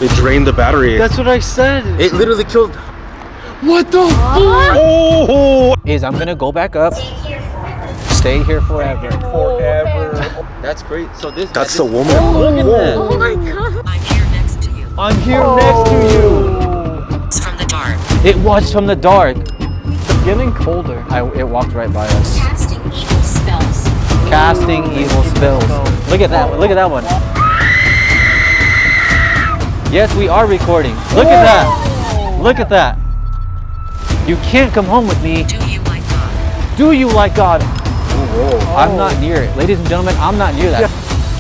It drained the battery. That's what I said. It literally killed. What the fuck? Oh! I'm gonna go back up. Stay here forever. Forever. That's great. So That's the woman. Look at that. Oh my god. I'm here next to you. I'm here next to you. It's from the dark. It was from the dark. It's getting colder. It walked right by us. Casting evil spells. Casting evil spells. Look at that. Look at that one. Yes, we are recording. Look at that. Look at that. You can't come home with me. Do you like God? Do you like God? I'm not near it. Ladies and gentlemen, I'm not near that.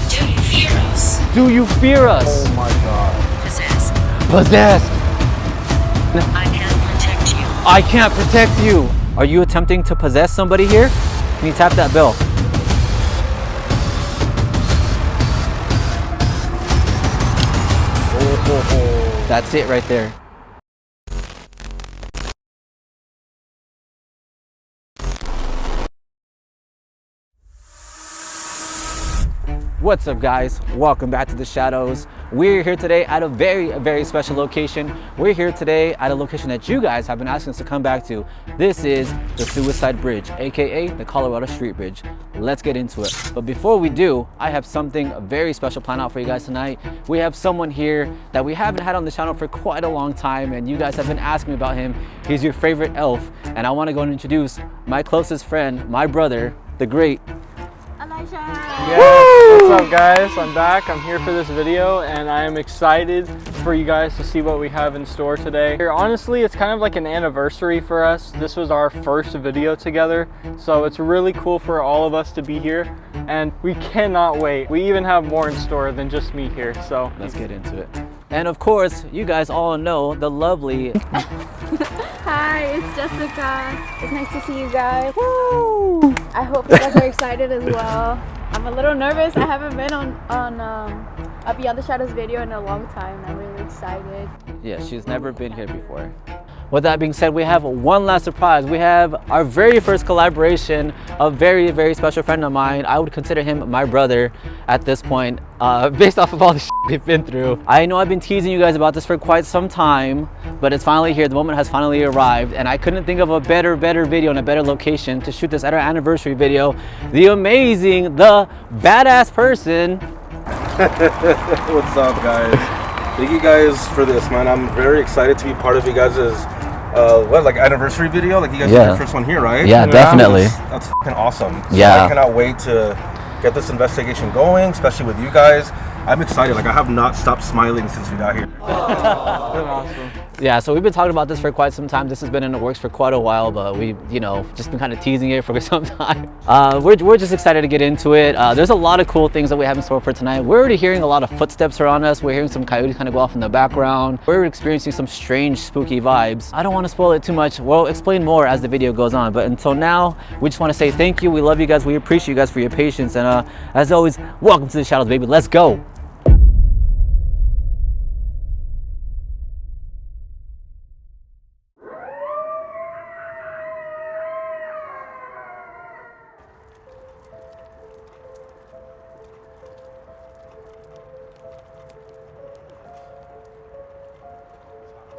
Do you fear us? Do you fear us? Oh my god. Possessed. Possessed. I can't protect you. I can't protect you. Are you attempting to possess somebody here? Can you tap that bell? That's it right there. What's up, guys? Welcome back to the Shadows. We're here today at a very special location. We're here today at a location that you guys have been asking us to come back to. This is the Suicide Bridge, aka the Colorado Street Bridge. Let's get into it. But before we do, I have something very special planned out for you guys tonight. We have someone here that we haven't had on the channel for quite a long time, and you guys have been asking me about him. He's your favorite elf, and I want to go and introduce my closest friend, my brother, the great Yeah, what's up guys? I'm back. I'm here for this video and I am excited for you guys to see what we have in store today. Honestly, it's kind of like an anniversary for us. This was our first video together, so it's really cool for all of us to be here and we cannot wait. We even have more in store than just me here, so let's get into it. And of course, you guys all know the lovely Hi, it's Jessica. It's nice to see you guys. Woo! I hope you guys are excited as well. I'm a little nervous. I haven't been on a Beyond the Shadows video in a long time. I'm really excited. Yeah, she's never been here before. With that being said, we have one last surprise. We have our very first collaboration, a very special friend of mine. I would consider him my brother at this point, based off of all the shit we've been through. I know I've been teasing you guys about this for quite some time, but it's finally here. The moment has finally arrived, and I couldn't think of a better video and a better location to shoot this at our anniversary video. The amazing, the badass person. What's up, guys? Thank you guys for this, man. I'm very excited to be part of you guys' anniversary video? Like you guys did your first one here, right? Yeah, definitely. That's fucking awesome. So yeah. I cannot wait to get this investigation going, especially with you guys. I'm excited. Like I have not stopped smiling since we got here. awesome. Yeah, so we've been talking about this for quite some time. This has been in the works for quite a while, but we, just been kind of teasing it for some time. We're just excited to get into it. There's a lot of cool things that we have in store for tonight. We're already hearing a lot of footsteps around us. We're hearing some coyotes kind of go off in the background. We're experiencing some strange, spooky vibes. I don't want to spoil it too much. We'll explain more as the video goes on, but until now, we just want to say thank you. We love you guys. We appreciate you guys for your patience, and as always, welcome to the Shadows, baby. Let's go.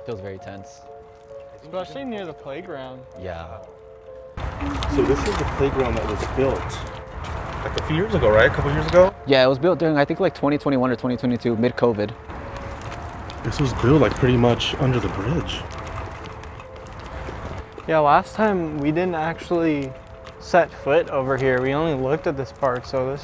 Feels very tense. Especially near the playground. Yeah. So this is the playground that was built like a few years ago, right? A couple years ago? Yeah, it was built during, I think, like 2021 or 2022, mid-COVID. This was built like pretty much under the bridge. Yeah, last time we didn't actually set foot over here. We only looked at this part, so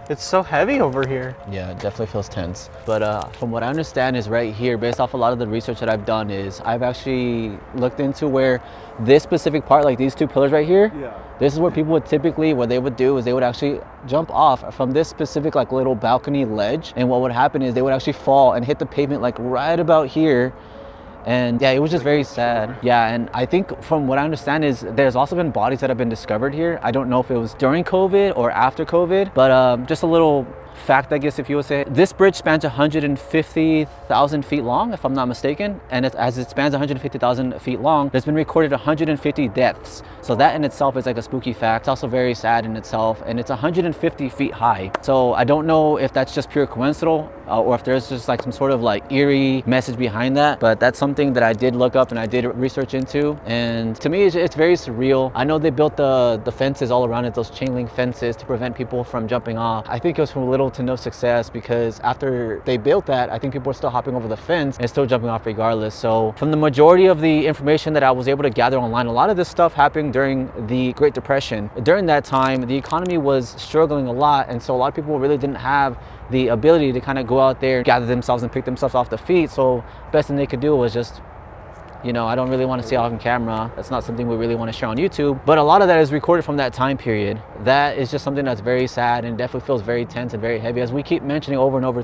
it's so heavy over here. Yeah, it definitely feels tense. But from what I understand is right here, based off a lot of the research that I've done, is I've actually looked into where this specific part, like these two pillars right here, this is where people would typically, what they would do is they would actually jump off from this specific like little balcony ledge. And what would happen is they would actually fall and hit the pavement like right about here. And yeah, it was just very sad. Yeah, and I think from what I understand is there's also been bodies that have been discovered here. I don't know if it was during COVID or after COVID, but just a little fact, I guess, if you would say. This bridge spans 150,000 feet long, if I'm not mistaken. And as it spans 150,000 feet long, there's been recorded 150 deaths. So that in itself is like a spooky fact. It's also very sad in itself. And it's 150 feet high. So I don't know if that's just pure coincidental or if there's just like some sort of like eerie message behind that. But that's something that I did look up and I did research into. And to me, it's very surreal. I know they built the fences all around it, those chain link fences to prevent people from jumping off. I think it was from little to no success because after they built that, I think people were still hopping over the fence and still jumping off regardless. So from the majority of the information that I was able to gather online, a lot of this stuff happened during the Great Depression. During that time, the economy was struggling a lot, and so a lot of people really didn't have the ability to kind of go out there, gather themselves and pick themselves off the feet. So best thing they could do was just, you know, I don't really want to see it on camera. That's not something we really want to share on YouTube. But a lot of that is recorded from that time period. That is just something that's very sad and definitely feels very tense and very heavy, as we keep mentioning over and over.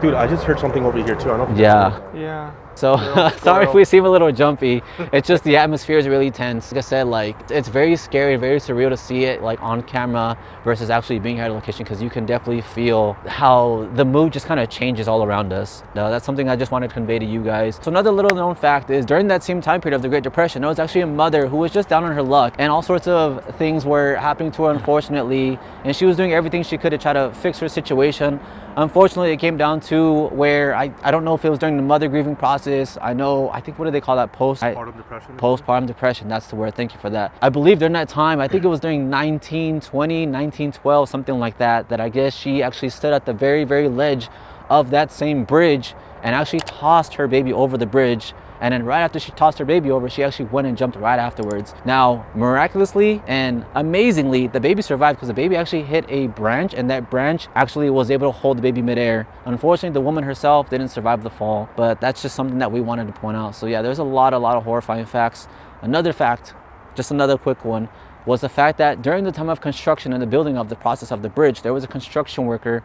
Dude, I just heard something over here too. I don't know if Yeah. So sorry if we seem a little jumpy. It's just the atmosphere is really tense. Like I said, like it's very scary, very surreal to see it like on camera versus actually being here at a location, because you can definitely feel how the mood just kind of changes all around us. That's something I just wanted to convey to you guys. So another little known fact is during that same time period of the Great Depression, there was actually a mother who was just down on her luck and all sorts of things were happening to her, unfortunately, and she was doing everything she could to try to fix her situation. Unfortunately, it came down to where I don't know if it was during the mother grieving process. I think, what do they call that? Postpartum depression. Postpartum depression, that's the word. Thank you for that. I believe during that time, I think it was during 1920, 1912, something like that, that I guess she actually stood at the very, very ledge of that same bridge and actually tossed her baby over the bridge. And then right after she tossed her baby over, she actually went and jumped right afterwards. Now, miraculously and amazingly, the baby survived because the baby actually hit a branch, and that branch actually was able to hold the baby midair. Unfortunately, the woman herself didn't survive the fall, but that's just something that we wanted to point out. So yeah, there's a lot of horrifying facts. Another fact, just another quick one, was the fact that during the time of construction and the building of the process of the bridge, there was a construction worker,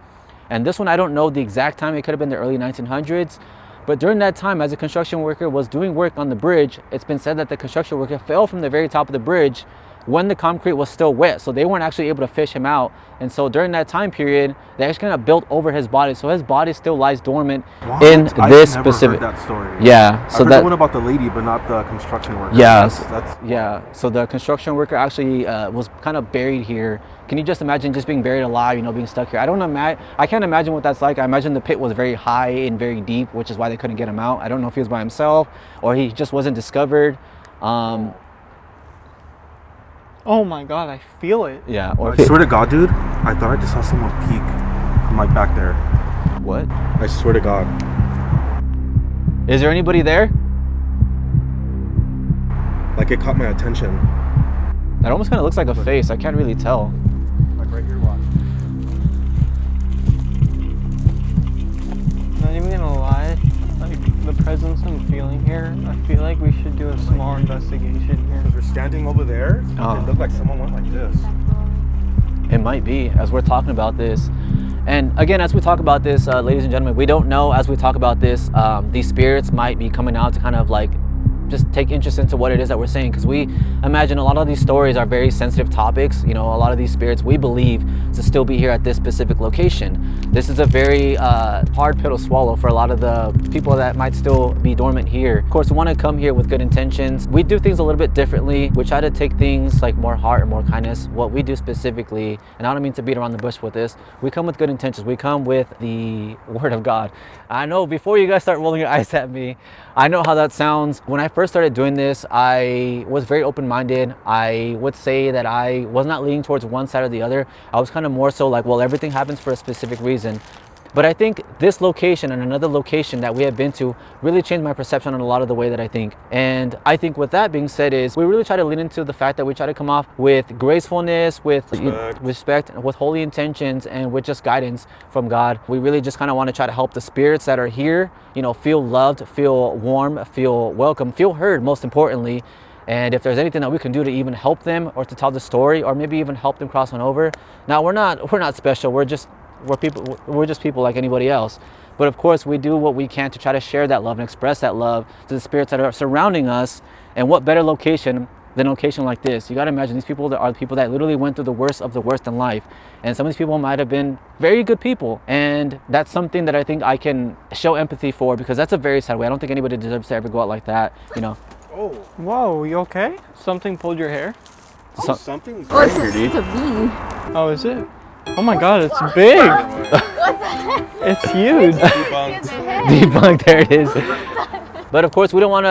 and this one I don't know the exact time, it could have been the early 1900s, but during that time, as a construction worker was doing work on the bridge, it's been said that the construction worker fell from the very top of the bridge when the concrete was still wet. So they weren't actually able to fish him out. And so during that time period, they actually kind of built over his body. So his body still lies dormant in this specific. Heard that story. Yeah. So that one about the lady, but not the construction worker. Yeah. Yeah. So the construction worker actually was kind of buried here. Can you just imagine just being buried alive, you know, being stuck here? I can't imagine what that's like. I imagine the pit was very high and very deep, which is why they couldn't get him out. I don't know if he was by himself or he just wasn't discovered. Oh my God, I feel it. Yeah. I swear to God, dude, I thought I just saw someone peek from like back there. What? I swear to God. Is there anybody there? Like it caught my attention. That almost kind of looks like a face. I can't really tell. Like right here, watch. Not even gonna lie, like the presence I'm feeling here, I feel like we should do a small investigation here. Because we're standing over there, it looked like someone went like this. It might be, as we're talking about this. And again, as we talk about this, ladies and gentlemen, we don't know, as we talk about this, these spirits might be coming out to kind of like just take interest into what it is that we're saying, because we imagine a lot of these stories are very sensitive topics. You know, a lot of these spirits we believe to still be here at this specific location. This is a very hard pill to swallow for a lot of the people that might still be dormant here. Of course, we want to come here with good intentions. We do things a little bit differently. We try to take things like more heart and more kindness. What we do specifically, and I don't mean to beat around the bush with this, we come with good intentions. We come with the word of God. I know, before you guys start rolling your eyes at me, I know how that sounds. When I first started doing this, I was very open-minded. I would say that I was not leaning towards one side or the other. I was kind of more so like, well, everything happens for a specific reason. But I think this location and another location that we have been to really changed my perception on a lot of the way that I think. And I think with that being said is we really try to lean into the fact that we try to come off with gracefulness, with respect, with holy intentions, and with just guidance from God. We really just kind of want to try to help the spirits that are here, you know, feel loved, feel warm, feel welcome, feel heard, most importantly. And if there's anything that we can do to even help them or to tell the story or maybe even help them cross on over. Now, we're not special. We're just people like anybody else. But of course, we do what we can to try to share that love and express that love to the spirits that are surrounding us. And what better location than a location like this. You got to imagine these people that are the people that literally went through the worst of the worst in life, and some of these people might have been very good people, and that's something that I think I can show empathy for, because that's a very sad way. I don't think anybody deserves to ever go out like that, you know. Oh, Whoa, you okay? Something pulled your hair? something's Oh, right it's here, dude. a bee. Oh, is it? Oh my god, it's big! It's huge! Debunked. Debunked, there it is. But of course, we don't want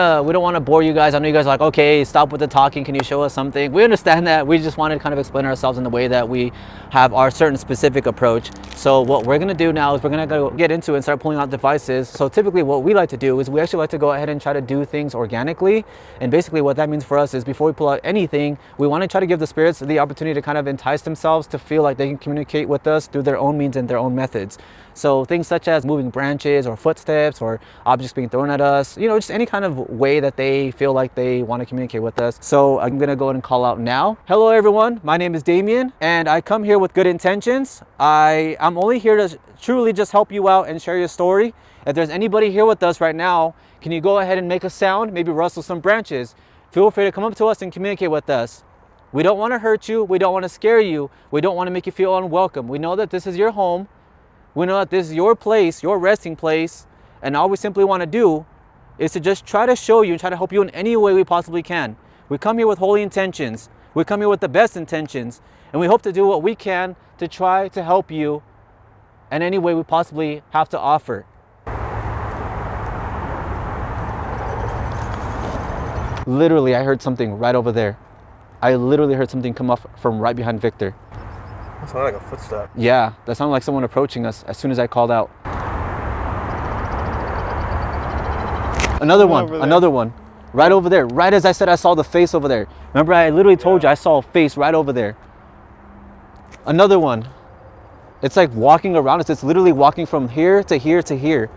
to bore you guys. I know you guys are like, okay, stop with the talking. Can you show us something? We understand that. We just wanted to kind of explain ourselves in the way that we have our certain specific approach. So what we're gonna do now is we're gonna go get into it and start pulling out devices. So typically, what we like to do is we actually like to go ahead and try to do things organically. And basically, what that means for us is before we pull out anything, we want to try to give the spirits the opportunity to kind of entice themselves to feel like they can communicate with us through their own means and their own methods. So things such as moving branches or footsteps or objects being thrown at us, you know, just any kind of way that they feel like they want to communicate with us. So I'm gonna go ahead and call out now. Hello everyone, my name is Damien and I come here with good intentions. I'm only here to truly just help you out and share your story. If there's anybody here with us right now, can you go ahead and make a sound, maybe rustle some branches? Feel free to come up to us and communicate with us. We don't want to hurt you, we don't want to scare you, we don't want to make you feel unwelcome. We know that this is your home. We know that this is your place, your resting place, and all we simply want to do is to just try to show you and try to help you in any way we possibly can. We come here with holy intentions. We come here with the best intentions, and we hope to do what we can to try to help you in any way we possibly have to offer. Literally, I heard something right over there. I literally heard something come up from right behind Victor. That sounded like a footstep. Yeah, that sounded like someone approaching us as soon as I called out. Another one, right over there. Right as I said, I saw the face over there. Remember, I literally told you I saw a face right over there. Another one. It's like walking around us. It's literally walking from here to here to here.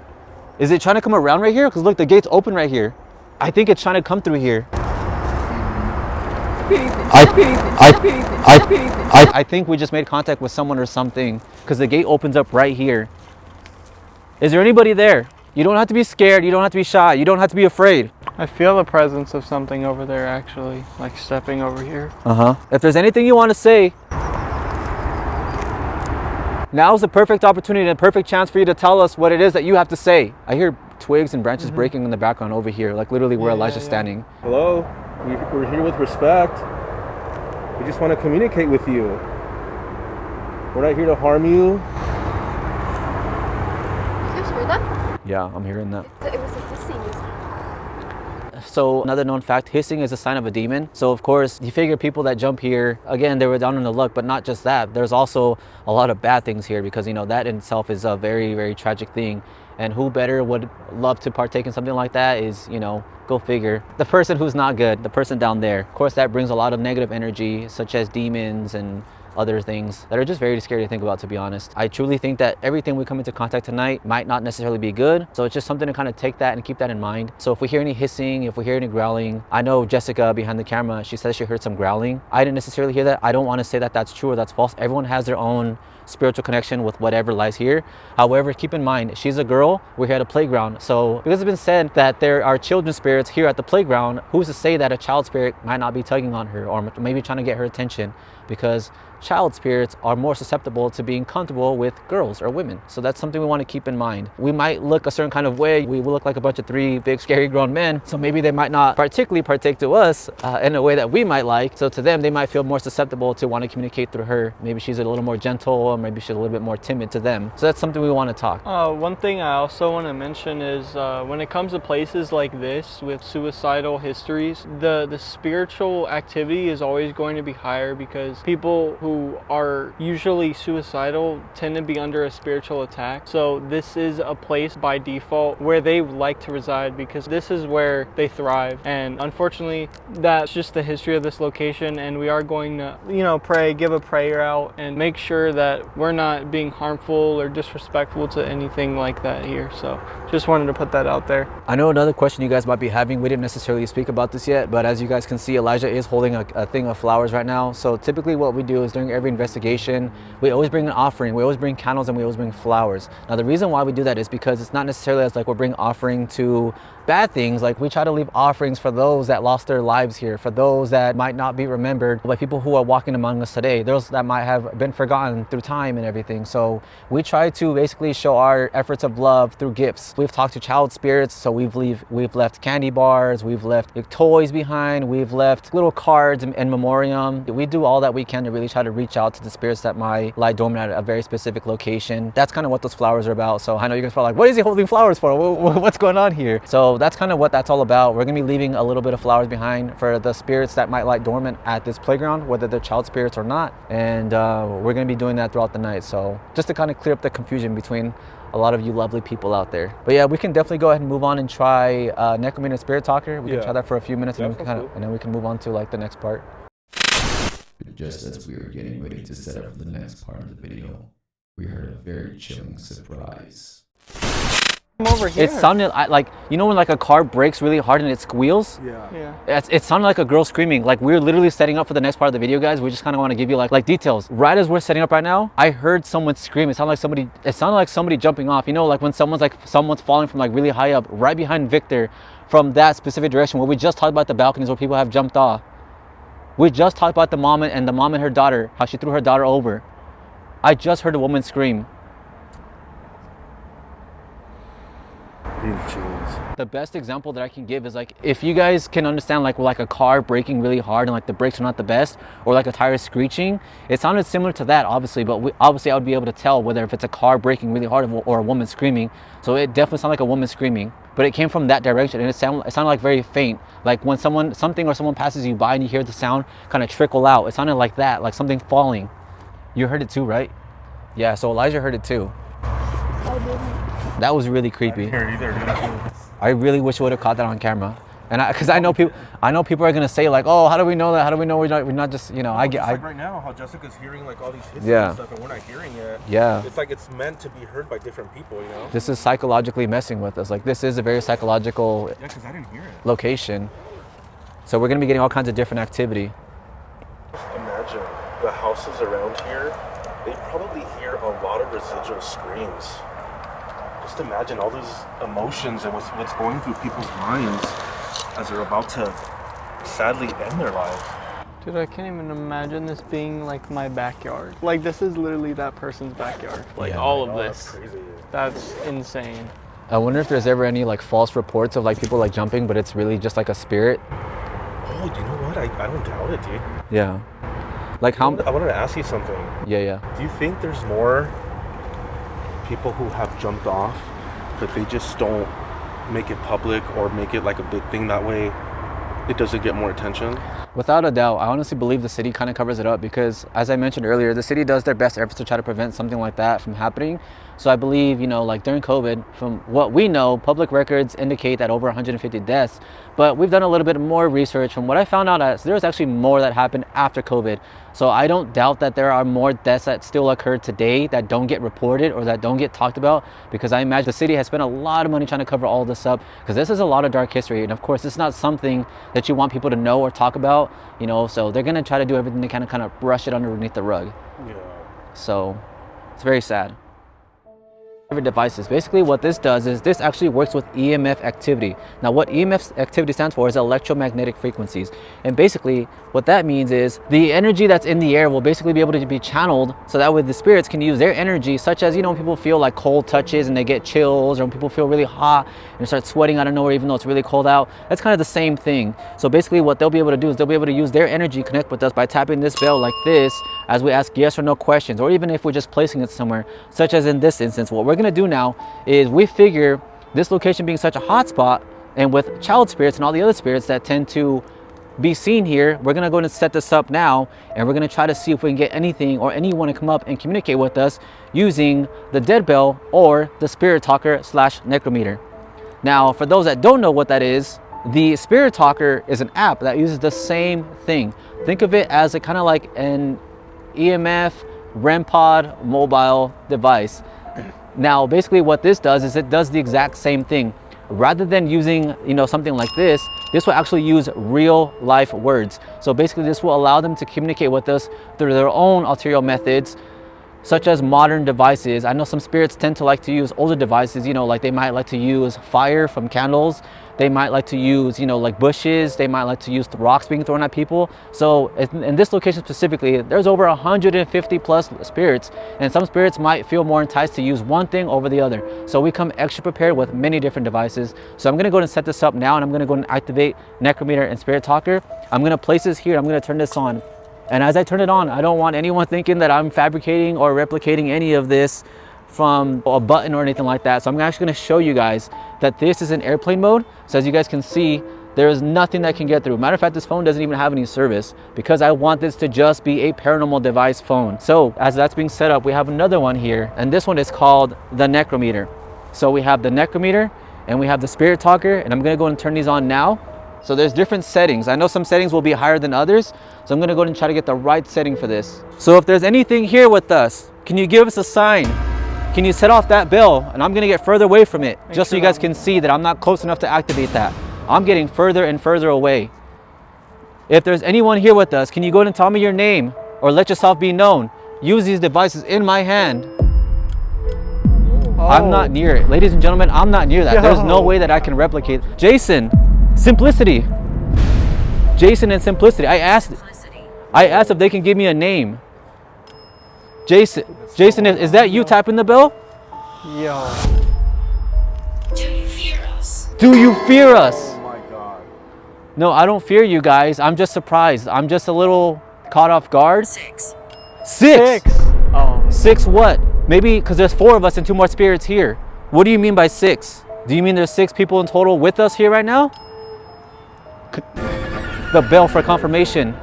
Is it trying to come around right here? Because look, the gate's open right here. I think it's trying to come through here. I think we just made contact with someone or something, because the gate opens up right here. Is there anybody there? You don't have to be scared. You don't have to be shy. You don't have to be afraid. I feel the presence of something over there actually, like stepping over here. If there's anything you want to say, now's the perfect opportunity and a perfect chance for you to tell us what it is that you have to say. I hear twigs and branches breaking in the background over here, like literally where Elijah's standing. Hello, we're here with respect. We just want to communicate with you. We're not here to harm you. You guys heard that? Yeah, I'm hearing that. It was a hissing. So another known fact, hissing is a sign of a demon. So of course, you figure people that jump here, again, they were down in the luck, but not just that. There's also a lot of bad things here, because, you know, that in itself is a very, very tragic thing. And who better would love to partake in something like that is, you know, go figure. The person who's not good, the person down there. Of course, that brings a lot of negative energy, such as demons and other things that are just very scary to think about, to be honest. I truly think that everything we come into contact tonight might not necessarily be good. So it's just something to kind of take that and keep that in mind. So if we hear any hissing, if we hear any growling, I know Jessica behind the camera, she says she heard some growling. I didn't necessarily hear that. I don't want to say that that's true or that's false. Everyone has their own spiritual connection with whatever lies here. However, keep in mind, she's a girl, we're here at a playground. So because it's been said that there are children's spirits here at the playground, who's to say that a child spirit might not be tugging on her or maybe trying to get her attention? Because child spirits are more susceptible to being comfortable with girls or women. So that's something we want to keep in mind. We might look a certain kind of way. We will look like a bunch of three big scary grown men. So maybe they might not particularly partake to us in a way that we might like. So to them, they might feel more susceptible to want to communicate through her. Maybe she's a little more gentle, or maybe she's a little bit more timid to them. So that's something we want to talk. One thing I also want to mention is when it comes to places like this with suicidal histories, the spiritual activity is always going to be higher, because people who are usually suicidal tend to be under a spiritual attack. So this is a place by default where they like to reside, because this is where they thrive. And unfortunately, that's just the history of this location, and we are going to, you know, give a prayer out and make sure that we're not being harmful or disrespectful to anything like that here. So just wanted to put that out there. I know another question you guys might be having, we didn't necessarily speak about this yet, but as you guys can see, Elijah is holding a thing of flowers right now. So typically what we do is during every investigation, we always bring an offering, we always bring candles, and we always bring flowers. Now the reason why we do that is because it's not necessarily as like we're bringing offering to bad things. Like we try to leave offerings for those that lost their lives here, for those that might not be remembered by people who are walking among us today, those that might have been forgotten through time and everything. So we try to basically show our efforts of love through gifts. We've talked to child spirits, so we've left candy bars, we've left toys behind, we've left little cards in memoriam. We do all that we can to really try to reach out to the spirits that might lie dormant at a very specific location. That's kind of what those flowers are about. So I know you guys are like, what is he holding flowers for? What's going on here? So that's kind of what that's all about. We're gonna be leaving a little bit of flowers behind for the spirits that might lie dormant at this playground, whether they're child spirits or not. And we're gonna be doing that throughout the night. So just to kind of clear up the confusion between a lot of you lovely people out there. But yeah, we can definitely go ahead and move on and try Necrometer Spirit Talker. We can try that for a few minutes, and then we can move on to like the next part. Just as we were getting ready to set up for the next part of the video, we heard a very chilling surprise. Over here. It sounded like, you know when like a car brakes really hard and it squeals? Yeah. It sounded like a girl screaming. Like we're literally setting up for the next part of the video, guys. We just kind of want to give you like details. Right as we're setting up right now, I heard someone scream. It sounded like somebody jumping off. You know, like when someone's falling from like really high up, right behind Victor, from that specific direction where we just talked about the balconies where people have jumped off. We just talked about the mom and her daughter, how she threw her daughter over. I just heard a woman scream. The best example that I can give is like, if you guys can understand like a car braking really hard and like the brakes are not the best, or like a tire screeching, it sounded similar to that obviously, but obviously I would be able to tell whether if it's a car braking really hard or a woman screaming. So it definitely sounded like a woman screaming, but it came from that direction, and it sounded like very faint, like when someone passes you by and you hear the sound kind of trickle out. It sounded like that, like something falling. You heard it too, right? Yeah, so Elijah heard it too. I didn't. That was really creepy. I didn't hear it either, dude. I really wish I would have caught that on camera, and because I know people are gonna say like, oh, how do we know that? How do we know we're not just, you know? Like right now, how Jessica's hearing like all these hits Yeah. and stuff, and we're not hearing it. Yeah. It's like it's meant to be heard by different people, you know? This is psychologically messing with us. Like this is a very psychological Yeah, because I didn't hear it. location. So we're gonna be getting all kinds of different activity. Imagine the houses around here, they probably hear a lot of residual screams. Just imagine all those emotions and what's going through people's minds as they're about to sadly end their lives. Dude, I can't even imagine this being like my backyard. Like this is literally that person's backyard. Like all of this. That's crazy. That's insane. I wonder if there's ever any like false reports of like people like jumping, but it's really just like a spirit. Oh, you know what? I don't doubt it, dude. Yeah. Like how? I wanted to ask you something. Yeah. Do you think there's more people who have jumped off, but they just don't make it public or make it like a big thing? That way it doesn't get more attention? Without a doubt, I honestly believe the city kind of covers it up because, as I mentioned earlier, the city does their best efforts to try to prevent something like that from happening. So I believe, you know, like during COVID, from what we know, public records indicate that over 150 deaths, but we've done a little bit more research. From what I found out, there was actually more that happened after COVID. So I don't doubt that there are more deaths that still occur today that don't get reported or that don't get talked about, because I imagine the city has spent a lot of money trying to cover all this up, because this is a lot of dark history. And of course, it's not something that you want people to know or talk about, you know, so they're going to try to do everything they can to kind of brush it underneath the rug. Yeah. So it's very sad. Devices. Basically what this does is this actually works with EMF activity. Now what EMF activity stands for is electromagnetic frequencies, and basically what that means is the energy that's in the air will basically be able to be channeled, so that way the spirits can use their energy, such as, you know, when people feel like cold touches and they get chills, or when people feel really hot and start sweating out of nowhere even though it's really cold out. That's kind of the same thing. So basically what they'll be able to do is they'll be able to use their energy, connect with us by tapping this bell like this as we ask yes or no questions, or even if we're just placing it somewhere, such as in this instance. What we're going to do now is we figure this location being such a hot spot, and with child spirits and all the other spirits that tend to be seen here, we're going to go and set this up now, and we're going to try to see if we can get anything or anyone to come up and communicate with us using the dead bell or the spirit talker / necrometer. Now for those that don't know what that is, the spirit talker is an app that uses the same thing. Think of it as a kind of like an EMF REM pod mobile device. Now basically what this does is it does the exact same thing. rather than using, you know, something like this will actually use real life words. So basically this will allow them to communicate with us through their own ulterior methods, such as modern devices. I know some spirits tend to like to use older devices, you know, like they might like to use fire from candles. They might like to use, you know, like bushes. They might like to use rocks being thrown at people. So in this location specifically, there's over 150 plus spirits, and some spirits might feel more enticed to use one thing over the other. So we come extra prepared with many different devices. So I'm gonna go ahead and set this up now, and I'm gonna go and activate Necrometer and Spirit Talker. I'm gonna place this here. I'm gonna turn this on. And as I turn it on, I don't want anyone thinking that I'm fabricating or replicating any of this from a button or anything like that. So I'm actually gonna show you guys that this is in airplane mode. So as you guys can see, there is nothing that can get through. Matter of fact, this phone doesn't even have any service because I want this to just be a paranormal device phone. So as that's being set up, we have another one here, and this one is called the Necrometer. So we have the Necrometer and we have the Spirit Talker, and I'm gonna go and turn these on now. So there's different settings. I know some settings will be higher than others, so I'm gonna go ahead and try to get the right setting for this. So if there's anything here with us, can you give us a sign? Can you set off that bell? And I'm gonna get further away from it, just so you guys can see that I'm not close enough to activate that. I'm getting further and further away. If there's anyone here with us, can you go ahead and tell me your name or let yourself be known? Use these devices in my hand. I'm not near it. Ladies and gentlemen, I'm not near that. There's no way that I can replicate. Jason, Simplicity. Jason and Simplicity. I asked if they can give me a name. Jason, is that you tapping the bell? Yo. Do you fear us? Do you fear us? Oh my God. No, I don't fear you guys. I'm just surprised. I'm just a little caught off guard. 6. Six. Oh. 6 what? Maybe because there's 4 of us and 2 more spirits here. What do you mean by 6? Do you mean there's 6 people in total with us here right now? The bell for confirmation.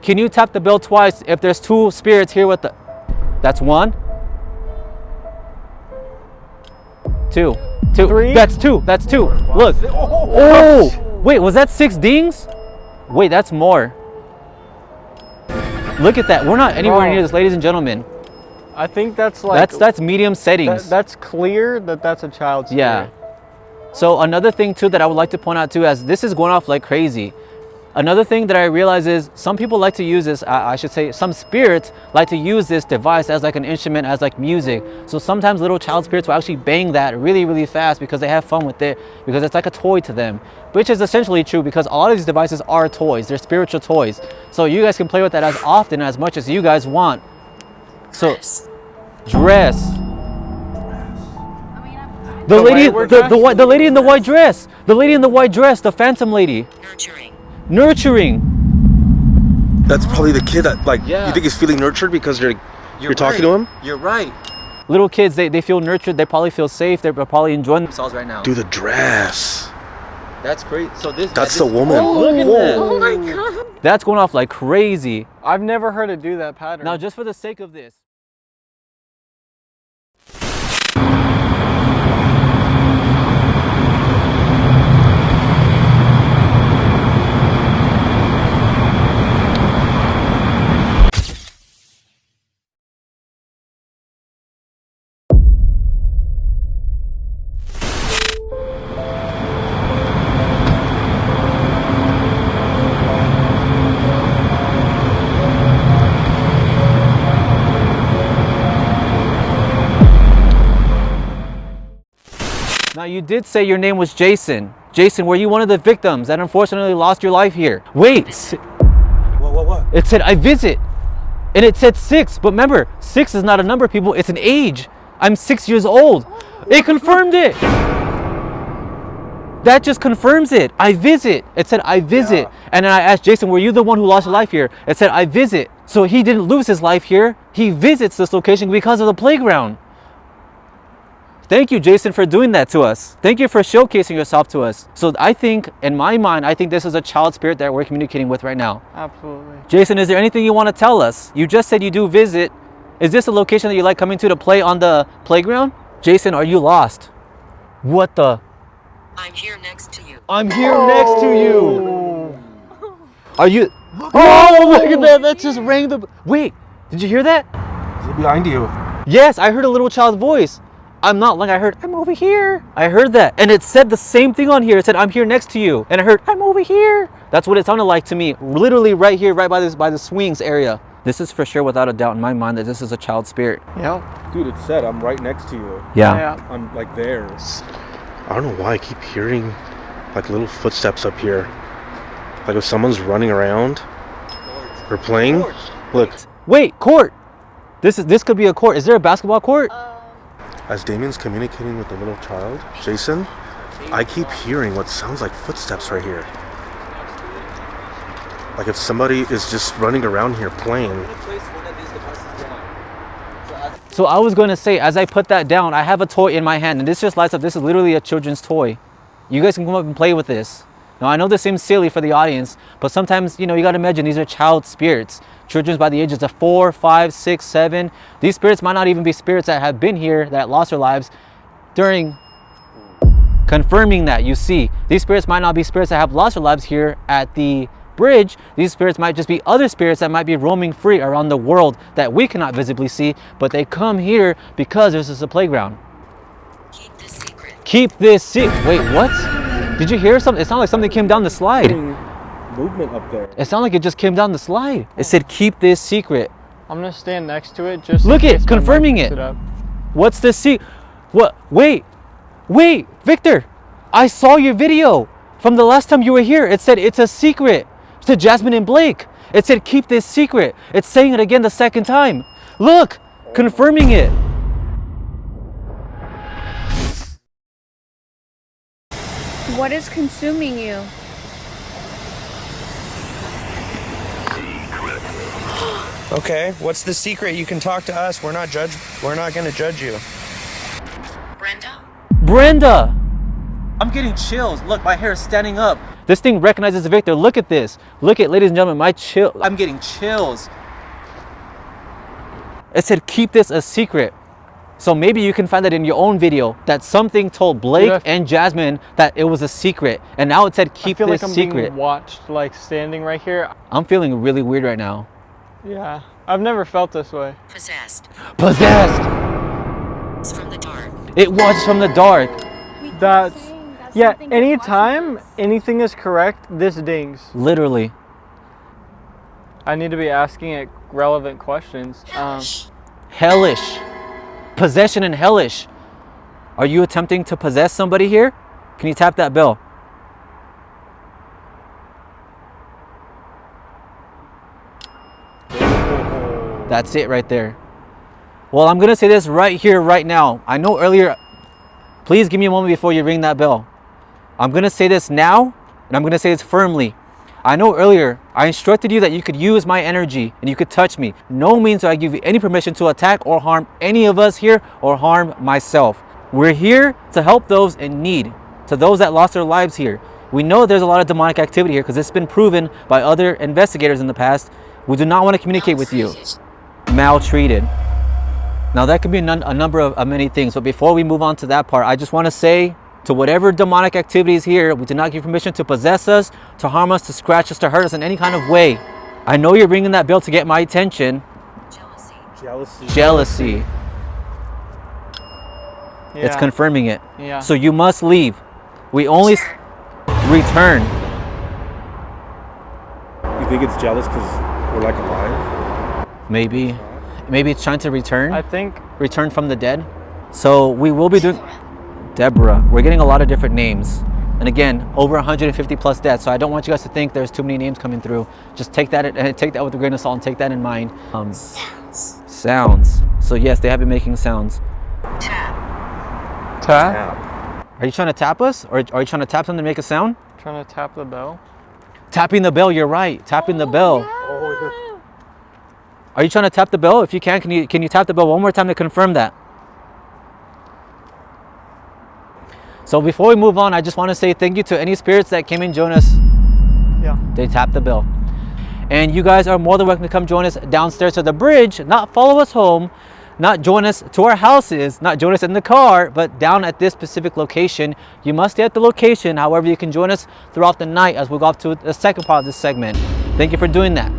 Can you tap the bell twice if there's 2 spirits here with the... That's 1. 2. 2. 3. That's 2. That's 2. Look. Oh! Wait, was that 6 dings? Wait, that's more. Look at that. We're not anywhere near this, ladies and gentlemen. I think that's like... That's medium settings. That's clear that that's a child's spirit. Yeah. So another thing too that I would like to point out too, as this is going off like crazy. Another thing that I realize is some people like to use this, I should say some spirits like to use this device as like an instrument, as like music. So sometimes little child spirits will actually bang that really, really fast because they have fun with it, because it's like a toy to them, which is essentially true because a lot of these devices are toys. They're spiritual toys. So you guys can play with that as often, as much as you guys want. So, dress. The lady in the white dress. The lady in the white dress, the phantom lady. Nurturing. That's probably the kid that, like, Yeah. you think he's feeling nurtured because you're talking to him? You're right. Little kids, they feel nurtured. They probably feel safe. They're probably enjoying themselves right now. Dude, the dress. That's great. So That's the woman. Oh, look at that. Oh my God. That's going off like crazy. I've never heard it do that pattern. Now, just for the sake of this. Now, you did say your name was Jason. Jason, were you one of the victims that unfortunately lost your life here? Wait. What? It said, I visit. And it said 6. But remember, 6 is not a number, people. It's an age. I'm 6 years old. It confirmed it. That just confirms it. I visit. It said, I visit. Yeah. And then I asked Jason, were you the one who lost your life here? It said, I visit. So he didn't lose his life here. He visits this location because of the playground. Thank you, Jason, for doing that to us. Thank you for showcasing yourself to us. So I think, in my mind, I think this is a child spirit that we're communicating with right now. Absolutely. Jason, is there anything you want to tell us? You just said you do visit. Is this a location that you like coming to play on the playground? Jason, are you lost? What the? I'm here next to you. I'm here next to you. Are you? Oh, look at that. That just rang the... Wait, did you hear that? Is it behind you? Yes, I heard a little child's voice. I'm not lying. I heard, I'm over here. I heard that. And it said the same thing on here. It said, I'm here next to you. And I heard, I'm over here. That's what it sounded like to me. Literally right here, right by the swings area. This is for sure, without a doubt in my mind, that this is a child spirit. Yep. Dude, it said I'm right next to you. Yeah. I'm like there. I don't know why I keep hearing like little footsteps up here. Like if someone's running around or playing. Look. Wait, court. This could be a court. Is there a basketball court? As Damien's communicating with the little child, Jason, I keep hearing what sounds like footsteps right here. Like if somebody is just running around here playing. So I was going to say, as I put that down, I have a toy in my hand, and this just lights up. This is literally a children's toy. You guys can come up and play with this. Now, I know this seems silly for the audience, but sometimes, you know, you got to imagine these are child spirits. Children by the ages of 4, 5, 6, 7. These spirits might not even be spirits that have been here, that lost their lives during confirming that. You see, these spirits might not be spirits that have lost their lives here at the bridge. These spirits might just be other spirits that might be roaming free around the world that we cannot visibly see, but they come here because this is a playground. Keep this secret. Keep this secret. Wait, what? Did you hear something? It sounded like something came down the slide. Movement up there. It sounded like it just came down the slide. It said, keep this secret. I'm gonna stand next to it just Look in it, case my mic confirming picks it. up. What's the secret? What? Wait, Victor. I saw your video from the last time you were here. It said it's a secret. To Jasmine and Blake. It said, keep this secret. It's saying it again the second time. Look, confirming it. What is consuming you? Okay, what's the secret? You can talk to us. We're not gonna judge you. Brenda. I'm getting chills. Look, my hair is standing up. This thing recognizes Victor. Look at this. Look at, ladies and gentlemen, I'm getting chills. It said, keep this a secret. So maybe you can find that in your own video, that something told Blake and Jasmine that it was a secret. And now it said, keep this I feel like I'm secret. being watched, like standing right here. I'm feeling really weird right now. Yeah, I've never felt this way. Possessed. Possessed. It's from the dark. It was from the dark. That's yeah. Anytime anything is correct, this dings. Literally. I need to be asking it relevant questions. Hellish. Possession and hellish. Are you attempting to possess somebody here? Can you tap that bell? That's it right there. Well, I'm gonna say this right here, right now. I know earlier, please give me a moment before you ring that bell. I'm gonna say this now, and I'm gonna say this firmly. I know earlier, I instructed you that you could use my energy and you could touch me. No means do I give you any permission to attack or harm any of us here or harm myself. We're here to help those in need, to those that lost their lives here. We know there's a lot of demonic activity here because it's been proven by other investigators in the past. We do not want to communicate with you. Maltreated. Now that could be a number of many things, but before we move on to that part, I just want to say to whatever demonic activity is here, we do not give permission to possess us, to harm us, to scratch us, to hurt us in any kind of way. I know you're ringing that bell to get my attention. Jealousy. Yeah. It's confirming it. Yeah. So you must leave. We only return. You think it's jealous because we're like alive? Maybe it's trying to return. I think Return from the dead. So we will be doing Deborah. We're getting a lot of different names. And again, over 150 plus deaths. So I don't want you guys to think there's too many names coming through. Just take that with a grain of salt and take that in mind. Sounds. So yes, they have been making sounds. tap. Are you trying to tap us? Or are you trying to tap something to make a sound? Trying to tap the bell. Tapping the bell, you're right. Tapping the bell. Are you trying to tap the bell? If you can you tap the bell one more time to confirm that? So before we move on, I just want to say thank you to any spirits that came and joined us. Yeah. They tapped the bell. And you guys are more than welcome to come join us downstairs to the bridge, not follow us home, not join us to our houses, not join us in the car, but down at this specific location. You must stay at the location. However, you can join us throughout the night as we go off to the second part of this segment. Thank you for doing that.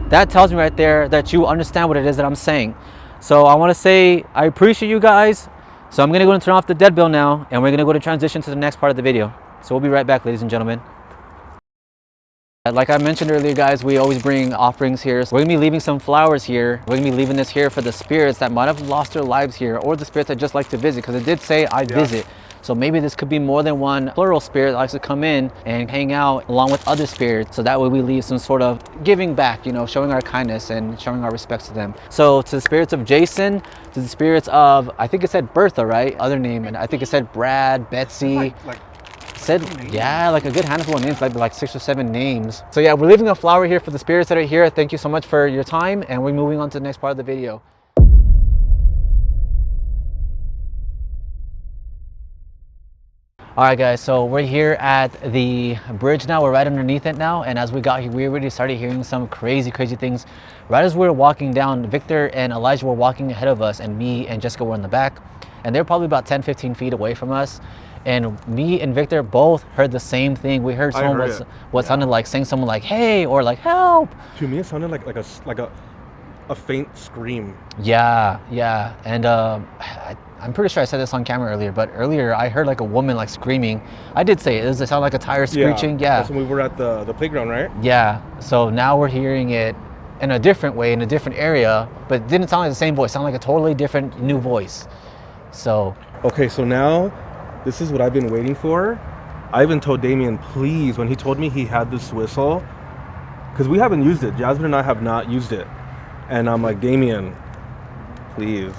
That tells me right there that you understand what it is that I'm saying. So I want to say I appreciate you guys. So I'm gonna go and turn off the dead bill now, and we're gonna go to transition to the next part of the video. So we'll be right back, ladies and gentlemen. Like I mentioned earlier, guys, we always bring offerings here. So we're gonna be leaving some flowers here. We're gonna be leaving this here for the spirits that might have lost their lives here, or the spirits that just like to visit, because it did say I visit. So maybe this could be more than one plural spirit that likes to come in and hang out along with other spirits. So that way we leave some sort of giving back, you know, showing our kindness and showing our respects to them. So to the spirits of Jason, to the spirits of, I think it said Bertha, right? Other name, and I think it said Brad, Betsy. Said, yeah, like a good handful of names, like 6 or 7 names. So yeah, we're leaving a flower here for the spirits that are here. Thank you so much for your time, and we're moving on to the next part of the video. All right, guys, so we're here at the bridge now. We're right underneath it now, and as we got here, we already started hearing some crazy things. Right as we were walking down, Victor and Elijah were walking ahead of us, and me and Jessica were in the back, and they're probably about 10-15 feet away from us. And me and Victor both heard the same thing. We heard someone what sounded like saying someone like, hey, or like, help. To me, it sounded like a faint scream. Yeah. And I'm pretty sure I said this on camera earlier, but earlier I heard like a woman like screaming. I did say it. Does it sound like a tire screeching? Yeah. That's when we were at the playground, right? Yeah. So now we're hearing it in a different way, in a different area, but it didn't sound like the same voice. It sounded like a totally different new voice. So. Okay, so now this is what I've been waiting for. I even told Damien, please, when he told me he had this whistle, because we haven't used it. Jasmine and I have not used it. And I'm like, Damien, please.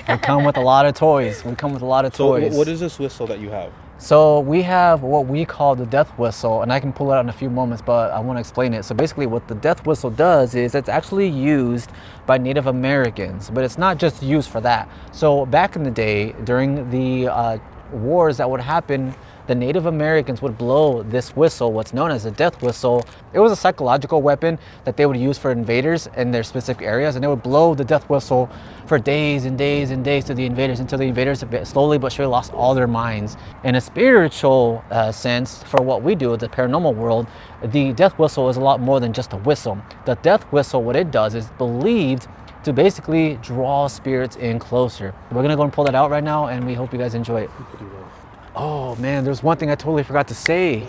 We come with a lot of toys. So what is this whistle that you have? So we have what we call the death whistle, and I can pull it out in a few moments, but I want to explain it. So basically what the death whistle does is it's actually used by Native Americans, but it's not just used for that. So back in the day, during the wars that would happen, the Native Americans would blow this whistle, what's known as a death whistle. It was a psychological weapon that they would use for invaders in their specific areas, and they would blow the death whistle for days and days and days to the invaders until the invaders slowly but surely lost all their minds. In a spiritual sense, for what we do in the paranormal world, the death whistle is a lot more than just a whistle. The death whistle, what it does is believed to basically draw spirits in closer. We're gonna go and pull that out right now, and we hope you guys enjoy it. Oh man, there's one thing I totally forgot to say.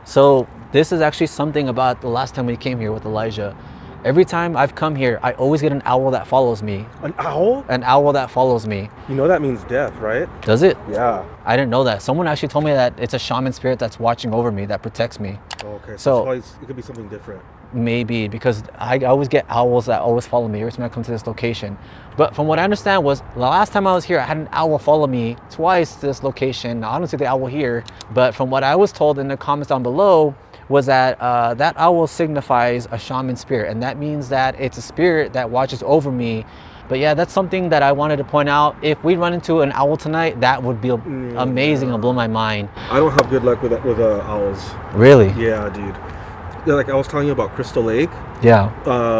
So this is actually something about the last time we came here with Elijah. Every time I've come here, I always get an owl that follows me. An owl? An owl that follows me. You know that means death, right? Does it? Yeah. I didn't know that. Someone actually told me that it's a shaman spirit that's watching over me, that protects me. Oh, okay, so it could be something different. Maybe, because I always get owls that always follow me every time I come to this location. But from what I understand was, the last time I was here, I had an owl follow me twice to this location. Now, I don't see the owl here, but from what I was told in the comments down below was that that owl signifies a shaman spirit, and that means that it's a spirit that watches over me. But yeah, that's something that I wanted to point out. If we run into an owl tonight, that would be amazing and blow my mind. I don't have good luck with owls. Really? Yeah, dude. Yeah, like I was telling you about Crystal Lake. Yeah.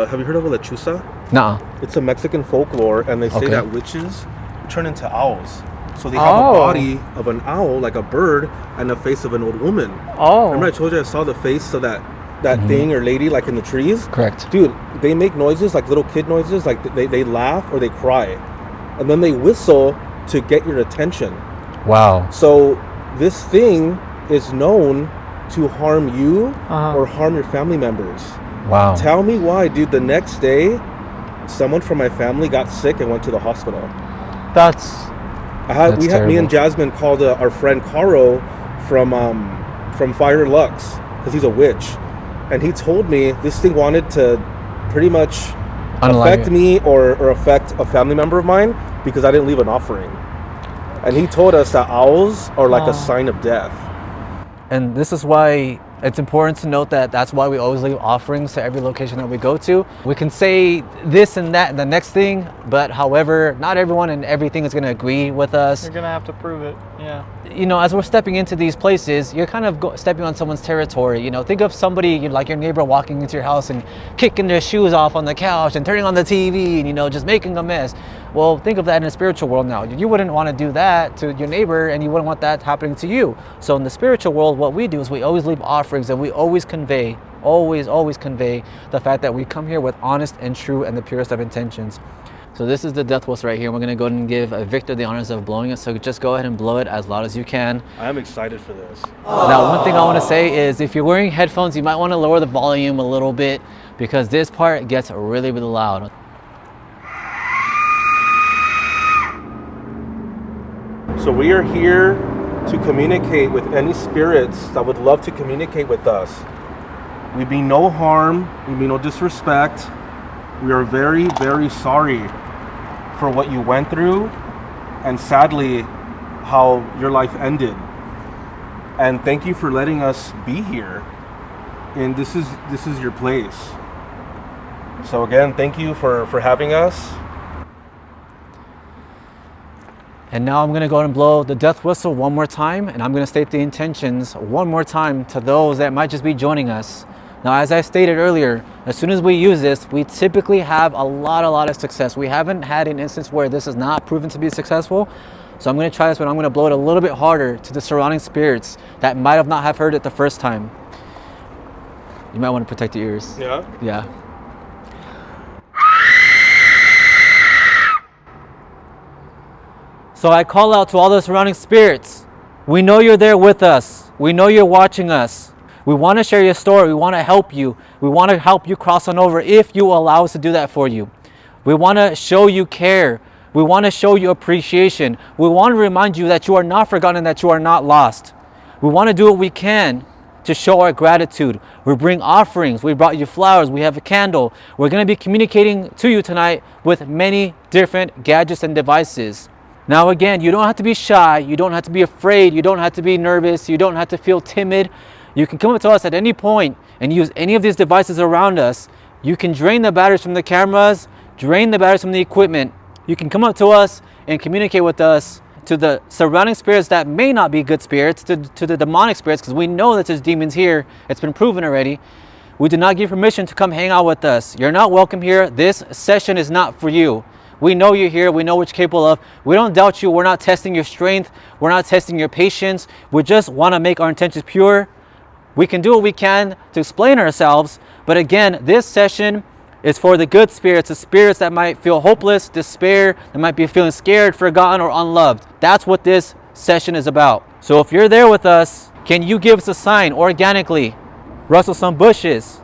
Have you heard of a lechuza? Nuh-uh. It's a Mexican folklore, and they say Okay. that witches turn into owls. So they have a body of an owl, like a bird, and the face of an old woman. Oh. Remember I told you I saw the face of that thing or lady like in the trees? Correct. Dude, they make noises, like little kid noises, like they laugh or they cry. And then they whistle to get your attention. Wow. So this thing is known to harm you or harm your family members. Wow. Tell me why, dude. The next day, someone from my family got sick and went to the hospital. That's Me and Jasmine called our friend Caro from Fire Lux, because he's a witch, and he told me this thing wanted to pretty much affect me or affect a family member of mine because I didn't leave an offering. And he told us that owls are like a sign of death. And this is why it's important to note that that's why we always leave offerings to every location that we go to. We can say this and that and the next thing, but however, not everyone and everything is going to agree with us. You're going to have to prove it, yeah. You know, as we're stepping into these places, you're kind of stepping on someone's territory. You know, think of somebody like your neighbor walking into your house and kicking their shoes off on the couch and turning on the TV and, you know, just making a mess. Well, think of that in a spiritual world now. You wouldn't want to do that to your neighbor, and you wouldn't want that happening to you. So in the spiritual world, what we do is we always leave offerings, and we always convey, always convey the fact that we come here with honest and true and the purest of intentions. So this is the death whistle right here. We're gonna go ahead and give Victor the honors of blowing it. So just go ahead and blow it as loud as you can. I am excited for this. Now, one thing I want to say is if you're wearing headphones, you might want to lower the volume a little bit because this part gets really, really loud. So we are here to communicate with any spirits that would love to communicate with us. We mean no harm, we mean no disrespect. We are very, very sorry for what you went through and sadly how your life ended. And thank you for letting us be here. And this is your place. So again, thank you for having us. And now I'm gonna go ahead and blow the death whistle one more time, and I'm gonna state the intentions one more time to those that might just be joining us. Now, as I stated earlier, as soon as we use this, we typically have a lot of success. We haven't had an instance where this is not proven to be successful. So I'm gonna try this one. I'm gonna blow it a little bit harder to the surrounding spirits that might have not have heard it the first time. You might want to protect your ears. Yeah? Yeah. So I call out to all the surrounding spirits. We know you're there with us. We know you're watching us. We want to share your story. We want to help you. We want to help you cross on over if you allow us to do that for you. We want to show you care. We want to show you appreciation. We want to remind you that you are not forgotten, that you are not lost. We want to do what we can to show our gratitude. We bring offerings. We brought you flowers. We have a candle. We're going to be communicating to you tonight with many different gadgets and devices. Now again, you don't have to be shy. You don't have to be afraid. You don't have to be nervous. You don't have to feel timid. You can come up to us at any point and use any of these devices around us. You can drain the batteries from the cameras, drain the batteries from the equipment. You can come up to us and communicate with us, to the surrounding spirits that may not be good spirits, to the demonic spirits, because we know that there's demons here. It's been proven already. We do not give permission to come hang out with us. You're not welcome here. This session is not for you. We know you're here. We know what you're capable of. We don't doubt you. We're not testing your strength. We're not testing your patience. We just want to make our intentions pure. We can do what we can to explain ourselves. But again, this session is for the good spirits, the spirits that might feel hopeless, despair, that might be feeling scared, forgotten, or unloved. That's what this session is about. So if you're there with us, can you give us a sign organically? Rustle some bushes.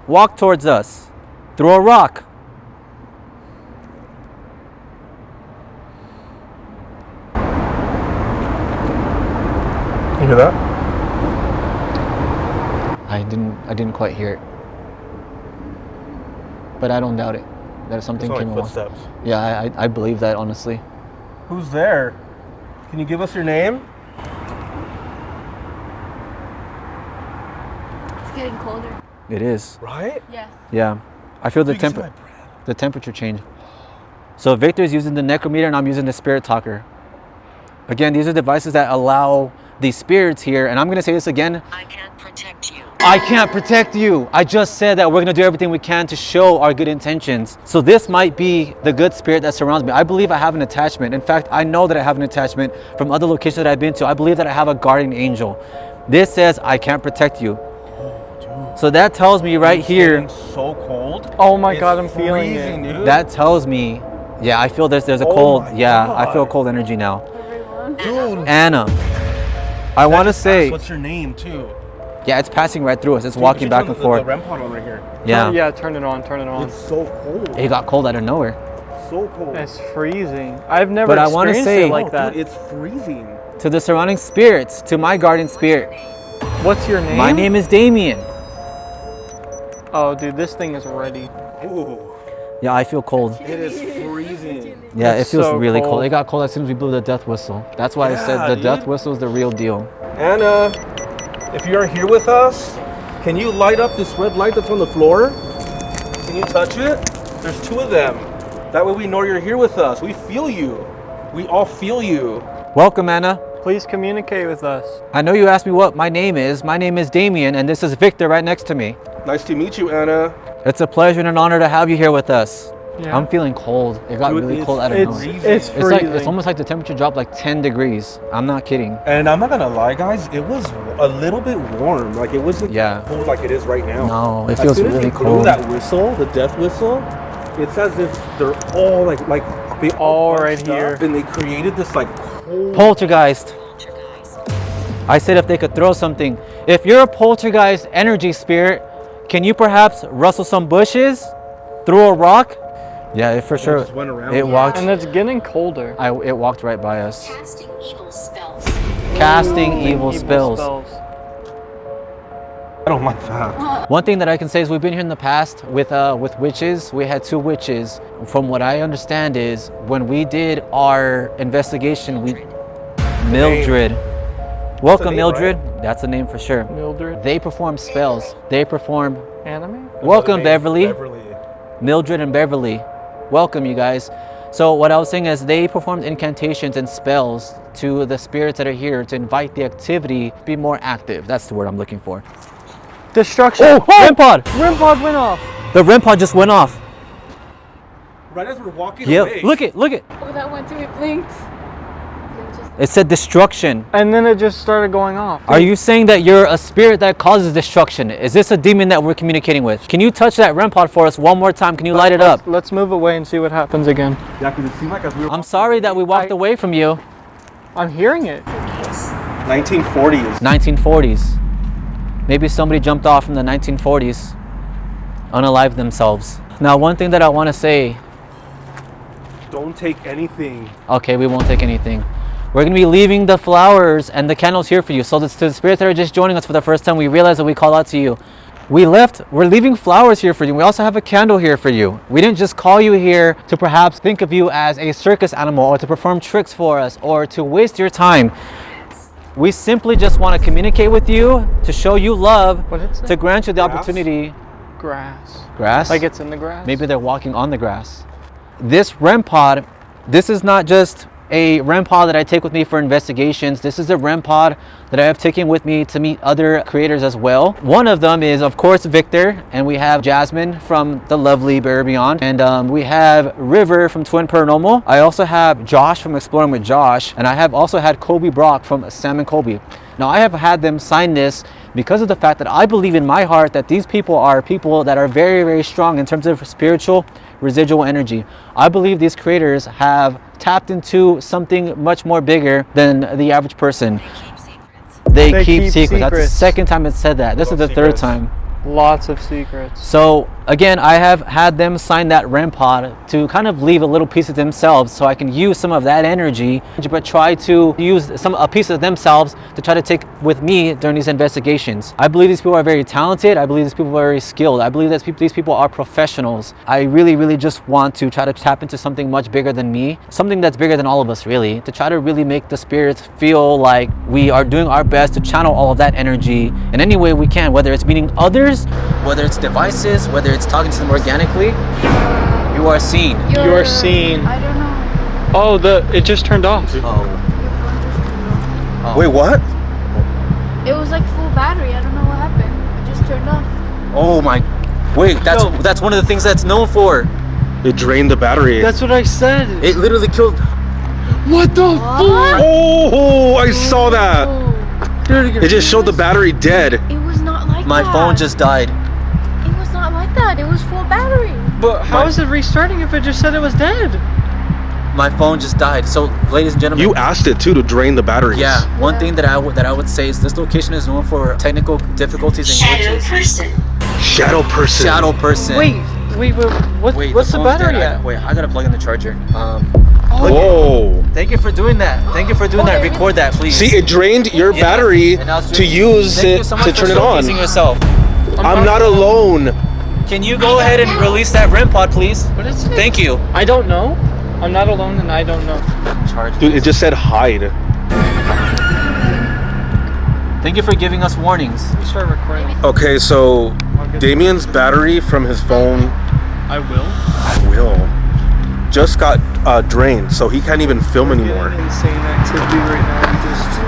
Walk towards us. Throw a rock. You hear that? I didn't quite hear it. But I don't doubt it. That something It's came like along. footsteps. Yeah, I believe that, honestly. Who's there? Can you give us your name? It's getting colder. It is. Right? Yeah. Yeah. I feel the You can see my breath. the temperature change. So Victor's using the necrometer and I'm using the spirit talker. Again, these are devices that allow the spirits here, and I'm gonna say this again. I can't protect you. I can't protect you. I just said that we're gonna do everything we can to show our good intentions. So this might be the good spirit that surrounds me. I believe I have an attachment. In fact, I know that I have an attachment from other locations that I've been to. I believe that I have a guardian angel. This says I can't protect you. So that tells me right here. It's so cold. Oh my It's God, I'm feeling freezing, it. dude. That tells me, yeah, I feel there's a Oh cold. my Yeah, I feel God. cold energy now. Everyone. Dude. Anna, I want to say, What's your name too? yeah, it's passing right through us. It's Dude, walking you back turn and the forth. REM pod on right here. Yeah, Yeah, turn it on, turn it on. It's so cold. it got cold out of nowhere. So cold. It's freezing. I've never But I wanna experienced say- it like Oh, that. dude, it's freezing. To the surrounding spirits, to my guardian spirit. What's your name? My name is Damien. Oh, dude, this thing is ready. Ooh, Yeah, I feel cold. it is freezing. Yeah, It's it feels so really cold. cold. It got cold as soon as we blew the death whistle. That's why I said Yeah, the dude. death whistle is the real deal. Anna, if you are here with us, can you light up this red light that's on the floor? Can you touch it? There's two of them. That way we know you're here with us. We feel you. We all feel you. Welcome, Anna. Please communicate with us. I know you asked me what my name is. My name is Damien, and this is Victor right next to me. Nice to meet you, Anna. It's a pleasure and an honor to have you here with us. Yeah. I'm feeling cold. It got Dude, really it's- cold out of It's nowhere. freezing. it's freezing. It's almost like the temperature dropped like 10 degrees. I'm not kidding. And I'm not gonna lie, guys. It was a little bit warm. Like it wasn't Yeah. cold like it is right now. No, it As feels soon as really you blew cold. that whistle, the death whistle, It's as if they're all like they All right bunched up, here. and they created this like whole Poltergeist. I said if they could throw something. If you're a poltergeist energy spirit, can you perhaps rustle some bushes? Throw a rock? Yeah, it for sure. just went around. It walked. And it's getting colder. It walked right by us. Casting evil spells. Casting evil spells. I don't like that. One thing that I can say is we've been here in the past with witches. We had 2 witches. From what I understand is when we did our investigation, Mildred. Welcome, name, Mildred. That's a name for sure. Mildred. They perform spells. They perform. Anime? Welcome, Beverly. Beverly. Mildred and Beverly. Welcome, you guys. So what I was saying is they performed incantations and spells to the spirits that are here to invite the activity to be more active. That's the word I'm looking for. Destruction. Oh, REM pod! REM pod went off. The REM pod just went off. Right as we're walking Yep. away. Look it. Oh, that one too, it blinked. It said destruction. And then it just started going off. Are you saying that you're a spirit that causes destruction? Is this a demon that we're communicating with? Can you touch that REM pod for us one more time? Can you light it up? Let's move away and see what happens again. Yeah, because it seemed like as we were I'm sorry that we walked away from you. I'm hearing it. 1940s. 1940s. Maybe somebody jumped off from the 1940s, unalived themselves. Now, one thing that I want to say. Don't take anything. Okay, we won't take anything. We're going to be leaving the flowers and the candles here for you. So to the spirits that are just joining us for the first time, we realize that we called out to you. We're leaving flowers here for you. We also have a candle here for you. We didn't just call you here to perhaps think of you as a circus animal or to perform tricks for us or to waste your time. We simply just want to communicate with you, to show you love, What did it say? to grant you the Grass? opportunity. Grass. Grass? Like it's in the grass? Maybe they're walking on the grass. This REM pod, this is not just a REM pod that I take with me for investigations. This is a REM pod that I have taken with me to meet other creators as well. One of them is, of course, Victor, and we have Jasmine from the lovely Bear Beyond, and we have River from Twin Paranormal. I also have Josh from Exploring with Josh, and I have also had Kobe Brock from Sam and Kobe. Now, I have had them sign this because of the fact that I believe in my heart that these people are people that are very, very strong in terms of spiritual residual energy. I believe these creators have tapped into something much more bigger than the average person. They keep secrets. That's the second time it said that. This is the third time. Lots of secrets. So again, I have had them sign that REM pod to kind of leave a little piece of themselves so I can use some of that energy, but try to use a piece of themselves to try to take with me during these investigations. I believe these people are very talented. I believe these people are very skilled. I believe that these people are professionals. I really, really just want to try to tap into something much bigger than me, something that's bigger than all of us really, to try to really make the spirits feel like we are doing our best to channel all of that energy in any way we can, whether it's meeting others, whether it's devices, whether it's talking to them organically. You are seen. You are seen. I don't know. Oh, it just turned off. Wait, what? It was like full battery. I don't know what happened. It just turned off. Oh my, wait, that's one of the things that's known for. It drained the battery. That's what I said. It literally killed. What the fuck? Oh, I saw that. Dude, It just showed the battery dead. It was not like My that. phone just died. It was not like that. It was full battery. But how is it restarting if it just said it was dead? My phone just died. So, ladies and gentlemen. You asked it too to drain the batteries. Yeah, one thing that I would say is this location is known for technical difficulties and Shadow glitches. person. Shadow person. Shadow person. Wait, what's the phone's battery dead. at? Wait, I gotta plug in the charger. Whoa. Thank you for doing that. Thank you for doing that. Record that, please. See, it drained your Yeah. battery And now it's to use Thank you it so much to for turn it on. showcasing yourself. I'm not alone. Can you go ahead and release that REM pod, please? What is it? Thank you. I don't know. I'm not alone and I don't know. Charge. Dude, it just said hide. Thank you for giving us warnings. Let's start recording. Okay, so Damien's battery from his phone I will. just got drained, so he can't even film anymore. Getting insane activity right now. We just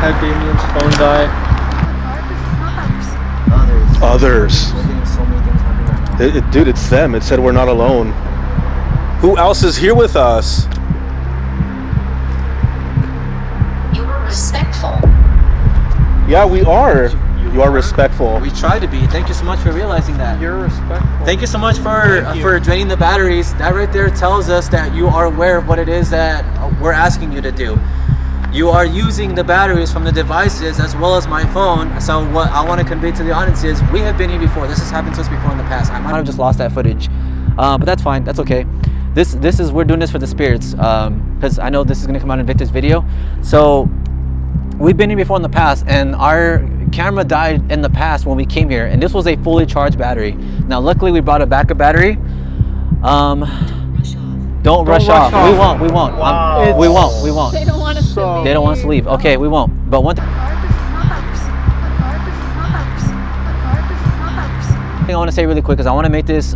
had Damien's phone die. Others. We're getting so many things happening right now. Dude, it's them. It said we're not alone. Who else is here with us? You were respectful. Yeah, we are. You You are respectful. We try to be. Thank you so much for realizing that. You're respectful. Thank you so much for draining the batteries. That right there tells us that you are aware of what it is that we're asking you to do. You are using the batteries from the devices as well as my phone. So what I want to convey to the audience is we have been here before. This has happened to us before in the past. I might have just lost that footage, but that's fine. That's okay. This is we're doing this for the spirits because I know this is going to come out in Victor's video. So we've been here before in the past, and our camera died in the past when we came here, and this was a fully charged battery. Now luckily we brought a backup battery. Don't rush off. We won't. Wow. We won't. They don't want us to leave. They don't want us to leave. Okay, we won't. But one thing I want to say really quick is I want to make this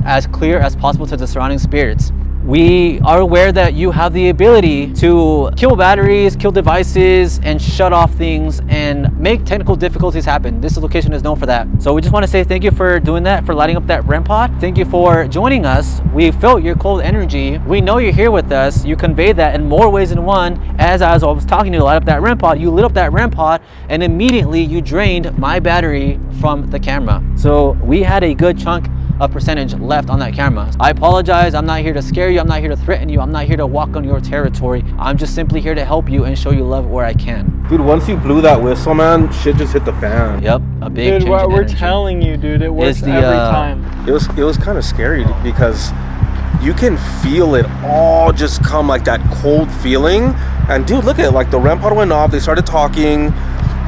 as clear as possible to the surrounding spirits. We are aware that you have the ability to kill batteries, kill devices, and shut off things and make technical difficulties happen. This location is known for that. So we just want to say thank you for doing that, for lighting up that REM pod. Thank you for joining us. We felt your cold energy. We know you're here with us. You conveyed that in more ways than one. As I was talking to you to light up that REM pod, you lit up that REM pod and immediately you drained my battery from the camera. So we had a good chunk of percentage left on that camera. I apologize. I'm not here to scare you. I'm not here to threaten you. I'm not here to walk on your territory. I'm just simply here to help you and show you love where I can. Dude, once you blew that whistle, man, shit just hit the fan. Yep, a big Dude, change what in we're energy. telling you, dude, it works every time. It was kind of scary because you can feel it all just come like that cold feeling. And dude, look at it, like the REM pod went off, they started talking,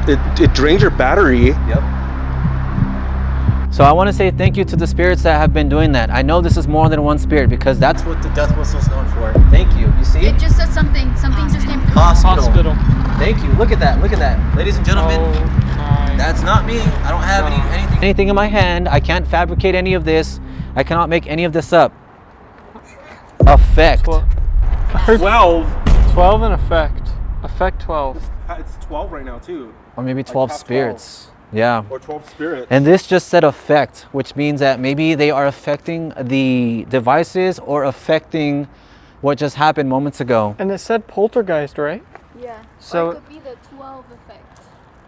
it drained your battery. Yep. So I want to say thank you to the spirits that have been doing that. I know this is more than one spirit because that's what the death whistle is known for. Thank you. You see? It just said something just came through. Hospital. Thank you. Look at that. Look at that. Ladies and gentlemen, Oh, that's not me. I don't have anything in my hand. I can't fabricate any of this. I cannot make any of this up. Effect. 12. 12 in effect. Effect 12. It's 12 right now too. Or maybe 12 half spirits. Yeah. Or 12 spirits. And this just said effect, which means that maybe they are affecting the devices or affecting what just happened moments ago. And it said poltergeist, right? Yeah. So or it could be the 12 effect.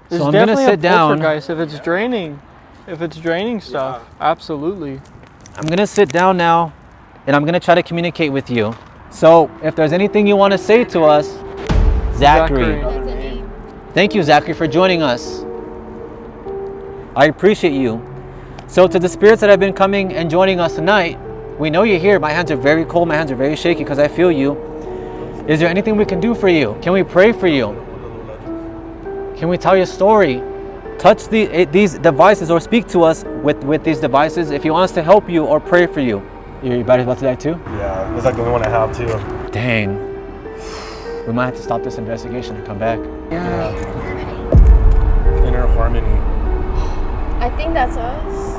There's I'm gonna definitely sit a down. poltergeist if it's draining. If it's draining stuff, absolutely. I'm gonna sit down now and I'm gonna try to communicate with you. So if there's anything you want to say to us, Zachary. That's a name. Thank you, Zachary, for joining us. I appreciate you. So to the spirits that have been coming and joining us tonight, we know you're here. My hands are very cold. My hands are very shaky because I feel you. Is there anything we can do for you? Can we pray for you? Can we tell you a story? Touch these devices or speak to us with these devices if you want us to help you or pray for you. Your battery's about to die too? Yeah, it's like the only one I have too. Dang. We might have to stop this investigation and come back. Yeah. Inner harmony. I think that's us.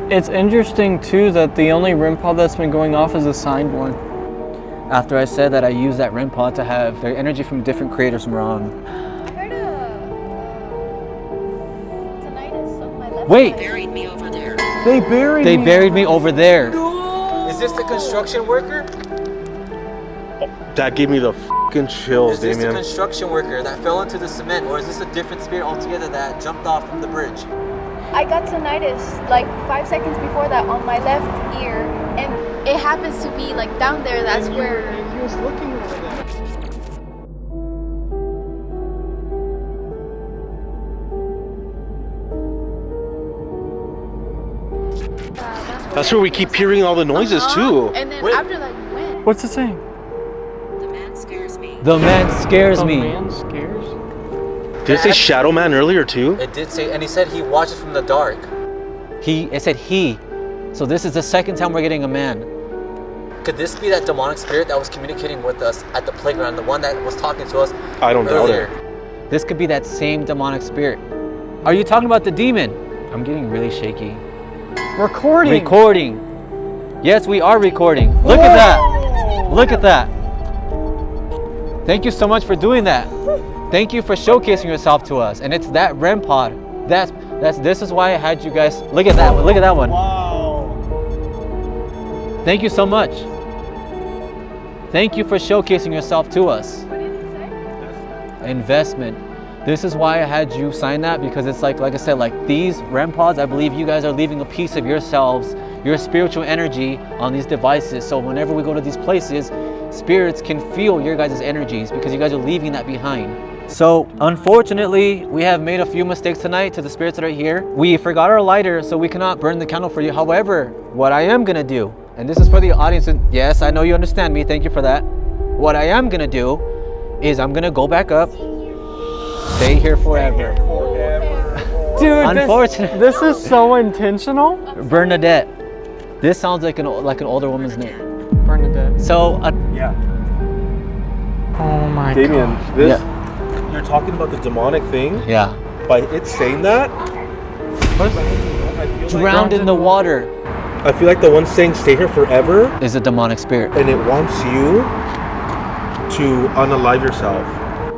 It's interesting too that the only REM pod that's been going off is a signed one. After I said that I use that REM pod to have their energy from different creators from around. I heard tonight is on my left Wait. side. Buried me over there. They buried They me. buried me over there. Is this the construction worker? That gave me the fucking chills, Is this the Damien. construction worker that fell into the cement, or is this a different spirit altogether that jumped off from the bridge? I got tinnitus like 5 seconds before that on my left ear, and it happens to be like down there. That's where. He was looking over there. That's where we keep hearing all the noises too. And then Wait. after that, we went. What's it saying? The man scares me. The man scares The me. man scares? Did it say Shadow Man earlier too? It did say, and he said he watches from the dark. It said he. So this is the second time we're getting a man. Could this be that demonic spirit that was communicating with us at the playground, the one that was talking to us I don't doubt earlier? it. This could be that same demonic spirit. Are you talking about the demon? I'm getting really shaky. Recording. Recording. Yes, we are recording. Look at that. Look at that. Thank you so much for doing that. Thank you for showcasing yourself to us. And it's that REM pod. This is why I had you guys. Look at that one. Look at that one. Wow. Thank you so much. Thank you for showcasing yourself to us. What did it say? Investment. This is why I had you sign that, because it's like I said, like these REM pods, I believe you guys are leaving a piece of yourselves, your spiritual energy on these devices. So whenever we go to these places, spirits can feel your guys' energies because you guys are leaving that behind. So unfortunately, we have made a few mistakes tonight to the spirits that are here. We forgot our lighter, so we cannot burn the candle for you. However, what I am gonna do, and this is for the audience, and yes, I know you understand me, thank you for that. What I am gonna do is I'm gonna go back up, stay here forever. Dude, Unfortunately, this is so intentional. Bernadette. This sounds like an older woman's name. Bernadette. So, Yeah. Oh my Damien, god. this, you're talking about the demonic thing. yeah, By it saying that, I feel drowned in the water I feel like the one saying stay here forever, is a demonic spirit. and it wants you to unalive yourself.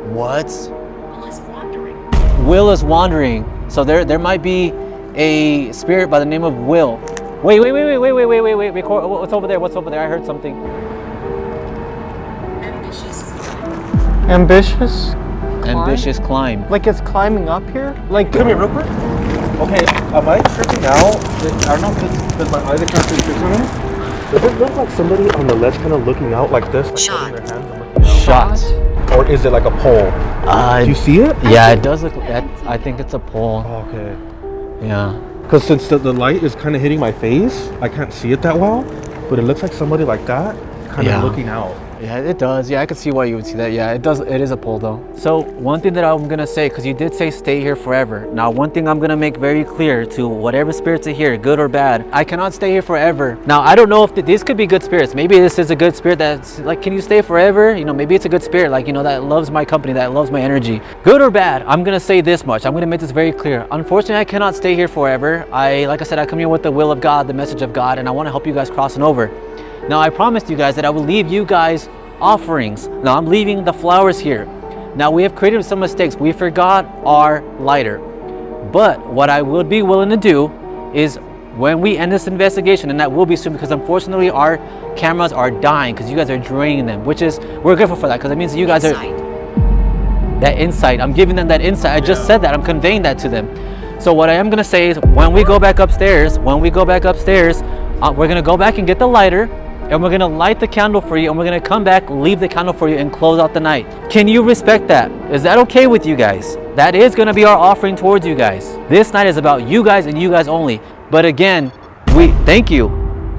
What? Will is wandering. Will is wandering. So there might be a spirit by the name of Will. Wait. Record. What's over there? What's over there? I heard something. Ambitious. Ambitious? Ambitious climb. Like it's climbing up here? Like Come here real quick. Okay, am I tripping out? I don't know if it's because my eyes are kind of fixed on it. Does it look like somebody on the ledge kind of looking out like this? Like Shot. holding their hands and looking out? Shot. Or is it like a pole? Do you see it? Yeah, it does look. I think it's a pole. Oh, okay. Yeah. Because since the light is kind of hitting my face, I can't see it that well. But it looks like somebody like that, kind Yeah. of looking out. Yeah, it does. Yeah, I could see why you would see that. Yeah, it does. It is a pole though. So one thing that I'm gonna say, because you did say stay here forever. Now, one thing I'm gonna make very clear to whatever spirits are here, good or bad, I cannot stay here forever. Now, I don't know if these could be good spirits. Maybe this is a good spirit that's like, can you stay forever? You know, maybe it's a good spirit, like, you know, that loves my company, that loves my energy. Good or bad, I'm gonna say this much. I'm gonna make this very clear. Unfortunately, I cannot stay here forever. Like I said, I come here with the will of God, the message of God, and I want to help you guys crossing over. Now, I promised you guys that I will leave you guys offerings. Now I'm leaving the flowers here. Now we have created some mistakes. We forgot our lighter. But what I would be willing to do is when we end this investigation, and that will be soon because unfortunately our cameras are dying because you guys are draining them, which is, we're grateful for that because it means that you guys Insight. are, that insight, I'm giving them that insight. I just said that, I'm conveying that to them. So what I am gonna say is when we go back upstairs, we're gonna go back and get the lighter, and we're gonna light the candle for you, and we're gonna come back, leave the candle for you, and close out the night. Can you respect that? Is that okay with you guys? That is gonna be our offering towards you guys. This night is about you guys and you guys only. But again, thank you.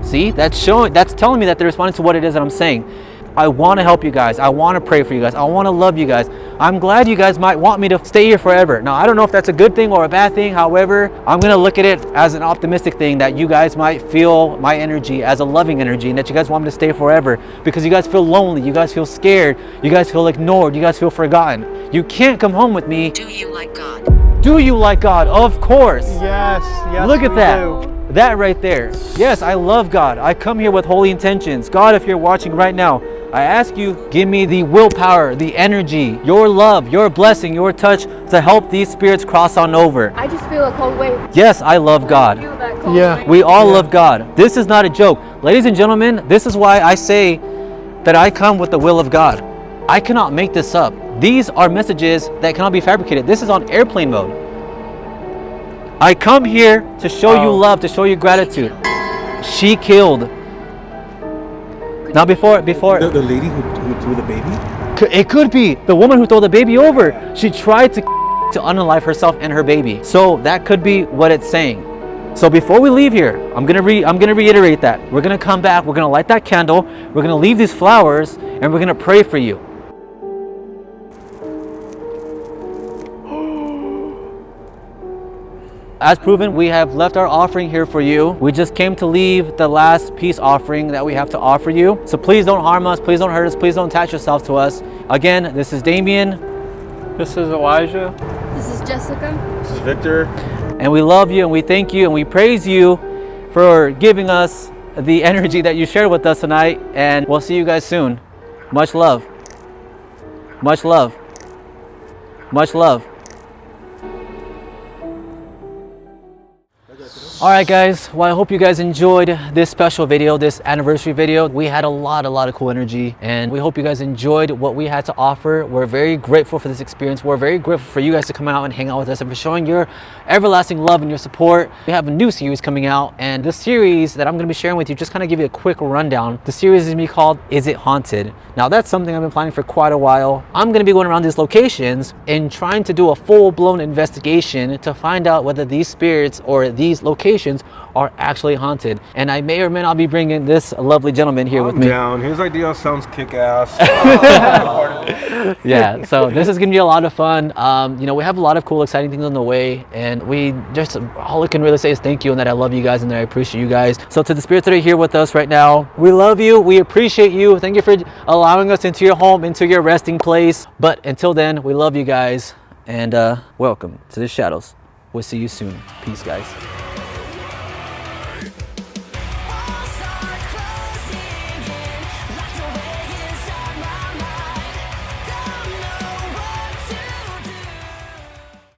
See, that's telling me that they're responding to what it is that I'm saying. I want to help you guys. I want to pray for you guys. I want to love you guys. I'm glad you guys might want me to stay here forever. Now, I don't know if that's a good thing or a bad thing. However, I'm going to look at it as an optimistic thing that you guys might feel my energy as a loving energy and that you guys want me to stay forever because you guys feel lonely. You guys feel scared. You guys feel ignored. You guys feel forgotten. You can't come home with me. Do you like God? Do you like God? Of course. yes. Look at we that. do. That right there. Yes, I love God. I come here with holy intentions. God, if you're watching right now, I ask you, give me the willpower, the energy, your love, your blessing, your touch to help these spirits cross on over. I just feel a cold wave. Yes, I love God. Feel that cold Yeah. wave. We all love God. This is not a joke. Ladies and gentlemen, this is why I say that I come with the will of God. I cannot make this up. These are messages that cannot be fabricated. This is on airplane mode. I come here to show you love, to show you gratitude. She killed. Now before The lady who threw the baby? it could be the woman who threw the baby over. She tried to unalive herself and her baby. So that could be what it's saying. So before we leave here, I'm gonna reiterate that. We're gonna come back, we're gonna light that candle, we're gonna leave these flowers, and we're gonna pray for you. As proven, we have left our offering here for you. We just came to leave the last peace offering that we have to offer you. So please don't harm us, please don't hurt us, please don't attach yourself to us. Again, this is Damien. This is Elijah. This is Jessica. This is Victor. And we love you and we thank you and we praise you for giving us the energy that you shared with us tonight. And we'll see you guys soon. Much love. Much love. Much love. All right, guys. Well, I hope you guys enjoyed this special video, this anniversary video. We had a lot of cool energy, and we hope you guys enjoyed what we had to offer. We're very grateful for this experience. We're very grateful for you guys to come out and hang out with us and for showing your everlasting love and your support. We have a new series coming out, and this series that I'm going to be sharing with you, just kind of give you a quick rundown. The series is going to be called Is It Haunted? Now, that's something I've been planning for quite a while. I'm going to be going around these locations and trying to do a full-blown investigation to find out whether these spirits or these locations are actually haunted. And I may or may not be bringing this lovely gentleman here with me. Down. His idea sounds kick-ass. Yeah, so this is gonna be a lot of fun. You know, we have a lot of cool, exciting things on the way, and we just, all I can really say is thank you, and that I love you guys and that I appreciate you guys. So to the spirits that are here with us right now, we love you, we appreciate you. Thank you for allowing us into your home, into your resting place. But until then, we love you guys, and welcome to the shadows. We'll see you soon. Peace, guys.